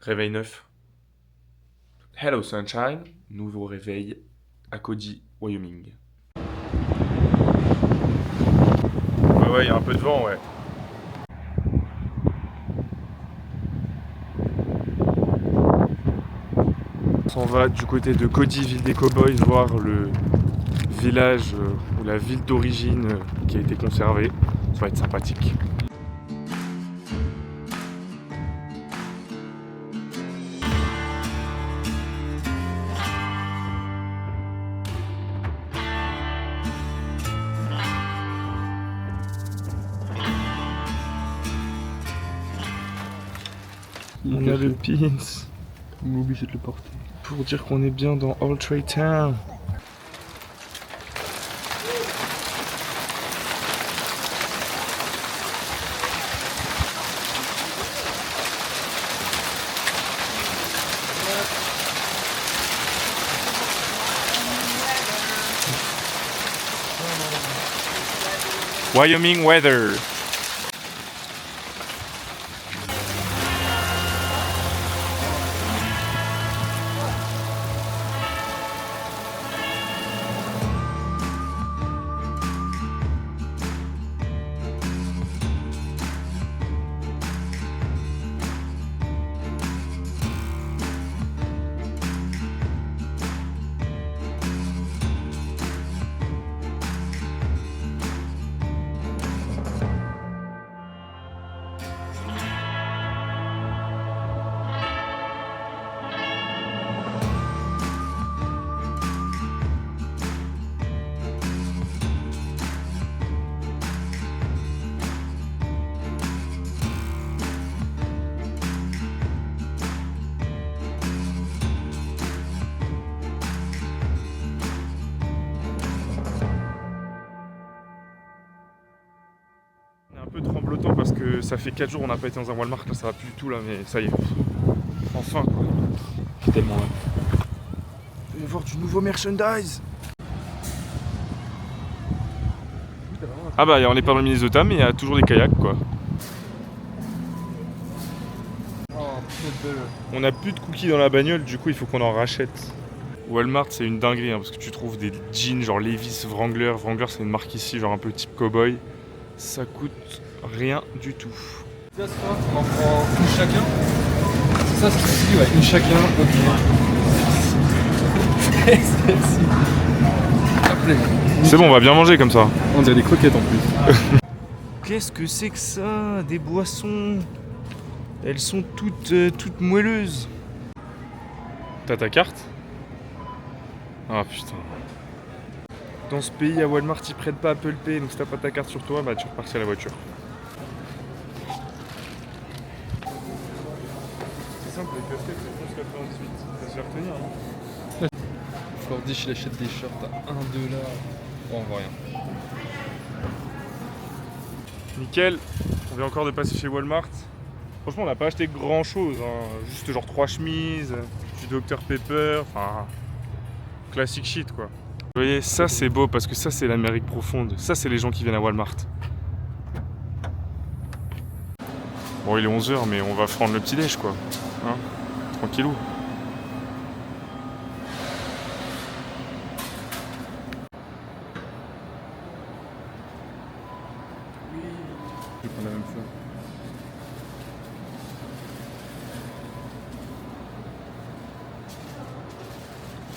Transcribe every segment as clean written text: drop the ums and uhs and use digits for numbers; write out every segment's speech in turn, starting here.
Réveil neuf. Hello Sunshine, nouveau réveil à Cody, Wyoming. Ouais, il y a un peu de vent, ouais. On s'en va du côté de Cody, ville des Cowboys, voir le village ou la ville d'origine qui a été conservée. Ça va être sympathique. On a le pins. On est obligé de le porter. Pour dire qu'on est bien dans Old Trade Town. Wyoming weather. Un peu tremblotant parce que ça fait 4 jours on n'a pas été dans un Walmart, là ça va plus du tout là, mais ça y est, enfin quoi. C'est tellement là. On va voir du nouveau merchandise. Ah bah on n'est pas dans le Minnesota mais il y a toujours des kayaks quoi. On a plus de cookies dans la bagnole, du coup il faut qu'on en rachète. Walmart c'est une dinguerie hein, parce que tu trouves des jeans genre Levi's, Wrangler. Wrangler c'est une marque ici genre un peu type cowboy. Ça coûte rien du tout. On en prend une chacun. C'est ça ce qu'il dit, ouais. Une chacun, ok. C'est bon, on va bien manger comme ça. On dirait des croquettes en plus. Qu'est-ce que c'est que ça? Des boissons. Elles sont toutes moelleuses. T'as ta carte? Ah putain. Dans ce pays, à Walmart, ils prennent pas Apple Pay, donc si t'as pas ta carte sur toi, bah tu repartis à la voiture. C'est simple, les casquettes, c'est 11,98. Ça se fait retenir, non? Cordiche, il achète des shorts à 1 $. Bon, on voit rien. Nickel, on vient encore de passer chez Walmart. Franchement, on n'a pas acheté grand chose, hein. Juste genre 3 chemises, du Dr Pepper, enfin. Classic shit quoi. Vous voyez, ça c'est beau parce que ça c'est l'Amérique profonde. Ça c'est les gens qui viennent à Walmart. Bon, il est 11h, mais on va prendre le petit déj quoi. Hein, tranquillou. Je vais prendre la même fois.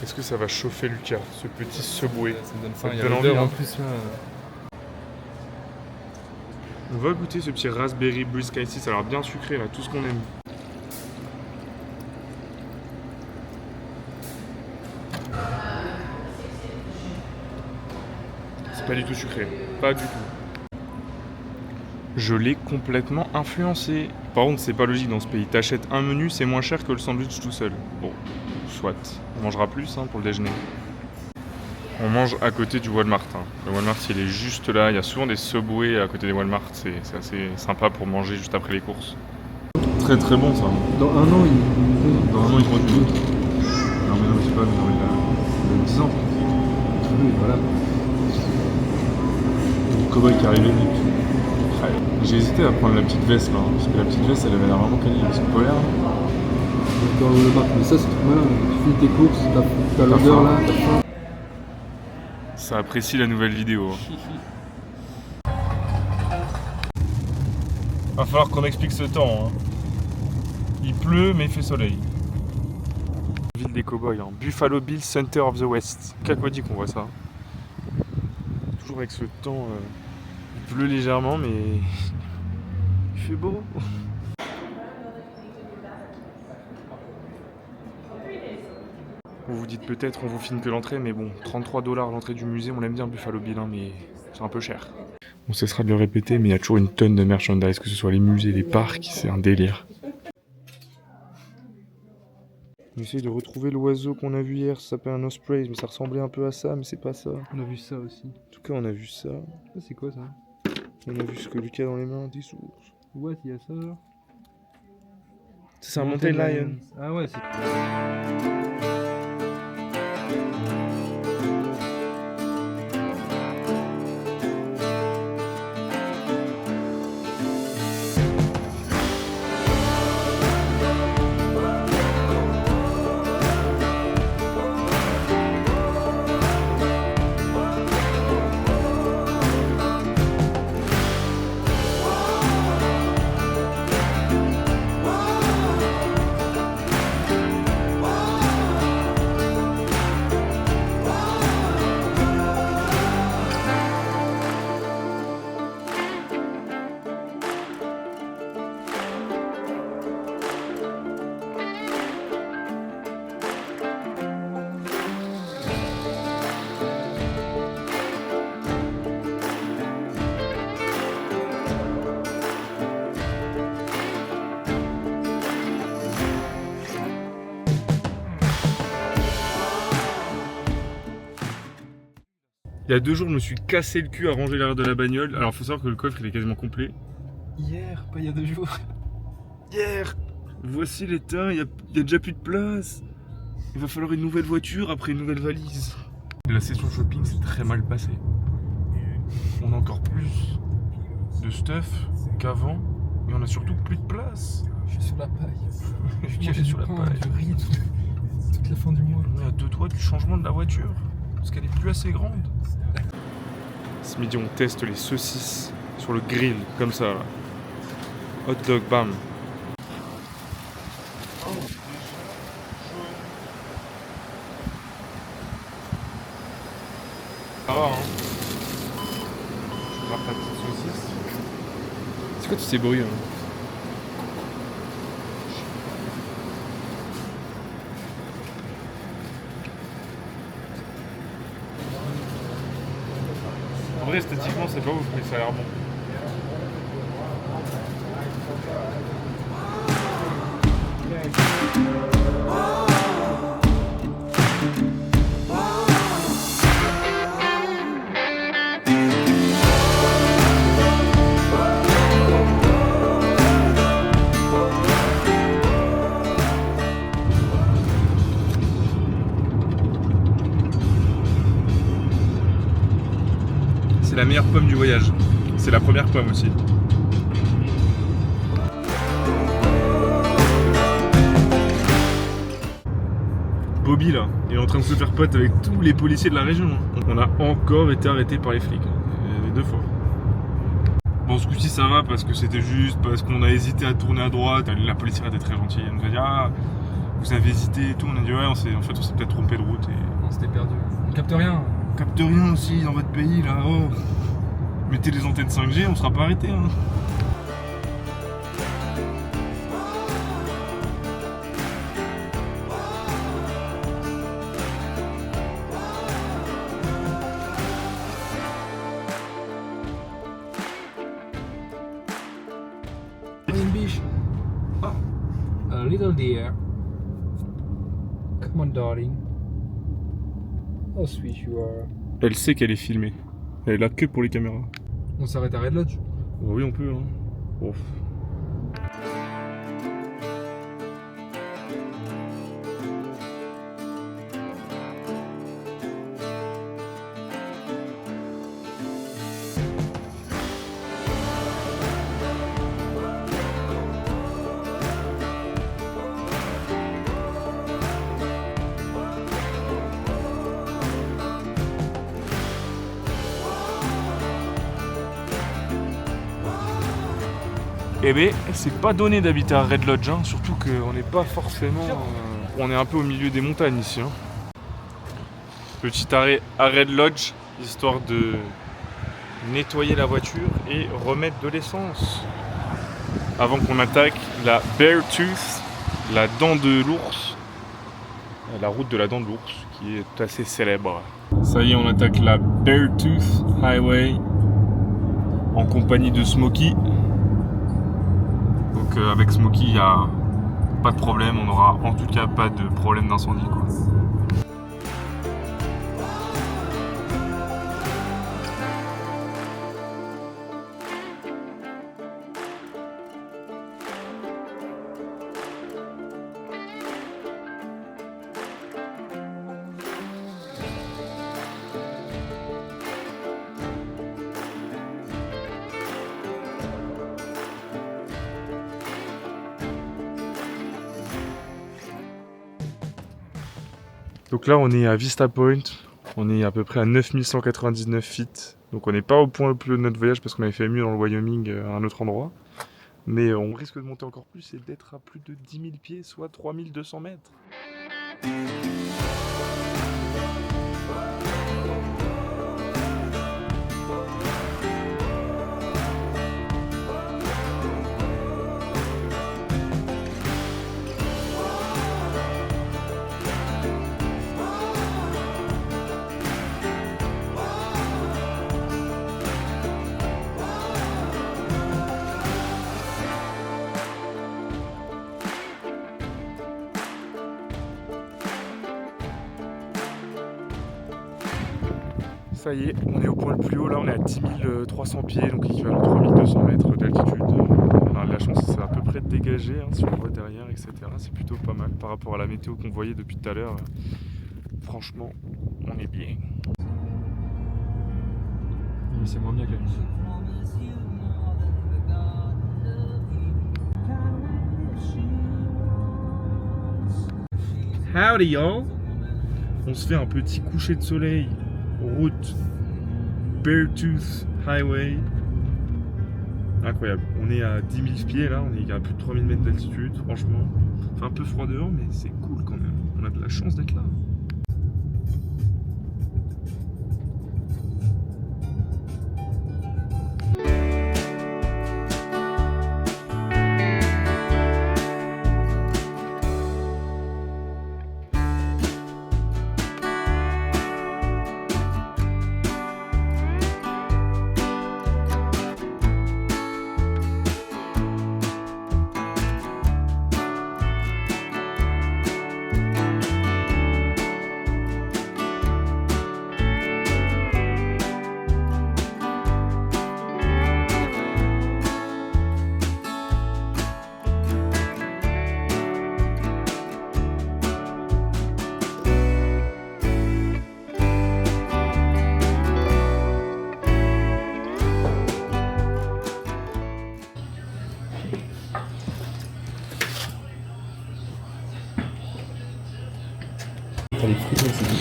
Est-ce que ça va chauffer Lucas, ce petit Subway? Ça me donne Ça faim, te il y a donne l'odeur envie, en hein. plus là. On va goûter ce petit Raspberry Brisk ici, ça a l'air bien sucré là, tout ce qu'on aime. C'est pas du tout sucré, pas du tout. Je l'ai complètement influencé. Par contre, c'est pas logique dans ce pays. T'achètes un menu, c'est moins cher que le sandwich tout seul. Bon, soit. On mangera plus hein, pour le déjeuner. On mange à côté du Walmart. Hein. Le Walmart, il est juste là. Il y a souvent des Subway à côté des Walmart. C'est assez sympa pour manger juste après les courses. Très très bon ça. Dans un an, il. Dans un an, il prend tout. Non, mais non, je sais pas, mais non, il a 10 ans. Oui, voilà. Le cowboy qui est arrivé vite. J'ai hésité à prendre la petite veste là, parce que la petite veste elle avait l'air vraiment quali, la petite polaire. dans le marque, mais ça c'est trop malin. Tu finis tes courses, t'as l'odeur là, t'as faim. Ça apprécie la nouvelle vidéo. Va falloir qu'on explique ce temps. Hein. Il pleut mais il fait soleil. Ville des cowboys, hein. Buffalo Bill Center of the West. Cacody qu'on voit ça. Toujours avec ce temps. Il pleut légèrement mais il fait beau. Vous vous dites peut-être on vous filme que l'entrée, mais bon, 33$ l'entrée du musée, on aime bien Buffalo Bill, hein, mais c'est un peu cher. On cessera de le répéter, mais il y a toujours une tonne de merchandise, que ce soit les musées, les parcs, c'est un délire. On essaye de retrouver l'oiseau qu'on a vu hier, ça s'appelle un osprey, mais ça ressemblait un peu à ça, mais c'est pas ça. On a vu ça aussi. En tout cas, on a vu ça. Ça c'est quoi ça? On a vu ce que Lucas a dans les mains, des ours. Ouais, il y a ça. C'est un mountain lion. Ah ouais, c'est... Il y a 2 jours, je me suis cassé le cul à ranger l'arrière de la bagnole. Alors, faut savoir que le coffre, il est quasiment complet. Hier, pas il y a 2 jours. Hier, voici l'état, il y a déjà plus de place. Il va falloir une nouvelle voiture après une nouvelle valise. La session shopping s'est très mal passée. On a encore plus de stuff qu'avant, mais on a surtout plus de place. Je suis sur la paille. Je suis sur la paille. Je ris toute la fin du mois. On est à 2 doigts du changement de la voiture, parce qu'elle est plus assez grande. Ce midi, on teste les saucisses sur le grill, comme ça. Là. Hot dog, bam. Ça va, hein. Je grappe la petite saucisse. C'est quoi tous ces bruits, hein? En vrai, esthétiquement, c'est pas ouf, mais ça a l'air bon. C'est la meilleure pomme du voyage. C'est la première pomme aussi. Bobby là, il est en train de se faire pote avec tous les policiers de la région. On a encore été arrêté par les flics. 2 fois. Bon, ce coup-ci ça va parce que c'était juste parce qu'on a hésité à tourner à droite. La policière était très gentille. Elle nous a dit ah, vous avez hésité et tout. On a dit ouais, en fait on s'est peut-être trompé de route. Et... On s'était perdu. On capte rien. On capte rien aussi dans votre pays là. Oh. Mettez les antennes 5G, on sera pas arrêté. Hein. Une biche. Ah. A little deer. Come on, darling. How sweet you are. Elle sait qu'elle est filmée. Elle est là que pour les caméras. On s'arrête à Red Lodge. Oh oui, on peut. Hein. Oh. Eh ben, c'est pas donné d'habiter à Red Lodge, hein, surtout qu'on n'est pas forcément... on est un peu au milieu des montagnes ici. Hein. Petit arrêt à Red Lodge, histoire de nettoyer la voiture et remettre de l'essence. Avant qu'on attaque la Beartooth, la dent de l'ours. La route de la dent de l'ours, qui est assez célèbre. Ça y est, on attaque la Beartooth Highway en compagnie de Smokey. Donc avec Smokey, il n'y a pas de problème, on n'aura en tout cas pas de problème d'incendie, quoi. Donc là on est à Vista Point, on est à peu près à 9199 feet. Donc on n'est pas au point le plus haut de notre voyage parce qu'on avait fait mieux dans le Wyoming à un autre endroit. Mais on risque de monter encore plus et d'être à plus de 10 000 pieds, soit 3200 mètres. Ça y est, on est au point le plus haut, là on est à 10 300 pieds, donc équivalent 3200 mètres d'altitude. On a de la chance, c'est à peu près dégagé, hein, si on voit derrière, etc. C'est plutôt pas mal par rapport à la météo qu'on voyait depuis tout à l'heure. Franchement, on est bien. C'est moins bien qu'à lui. Howdy y'all! On se fait un petit coucher de soleil. Route Beartooth Highway. Incroyable. On est à 10 000 pieds là, on est à plus de 3000 mètres d'altitude, franchement. Fait un peu froid dehors, mais c'est cool quand même. On a de la chance d'être là. T'as les frites là, c'est dit.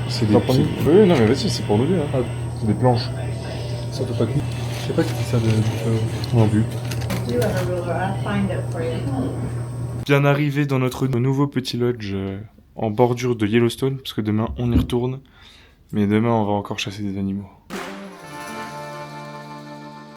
C'est des petits... Oui, non mais vas-y, c'est pour nous deux. Hein. Ah. C'est des planches. Ça peut pas cuire. Je sais pas qui fait ça de En but. Bien arrivé dans notre nouveau petit lodge en bordure de Yellowstone, parce que demain on y retourne. Mais demain on va encore chasser des animaux.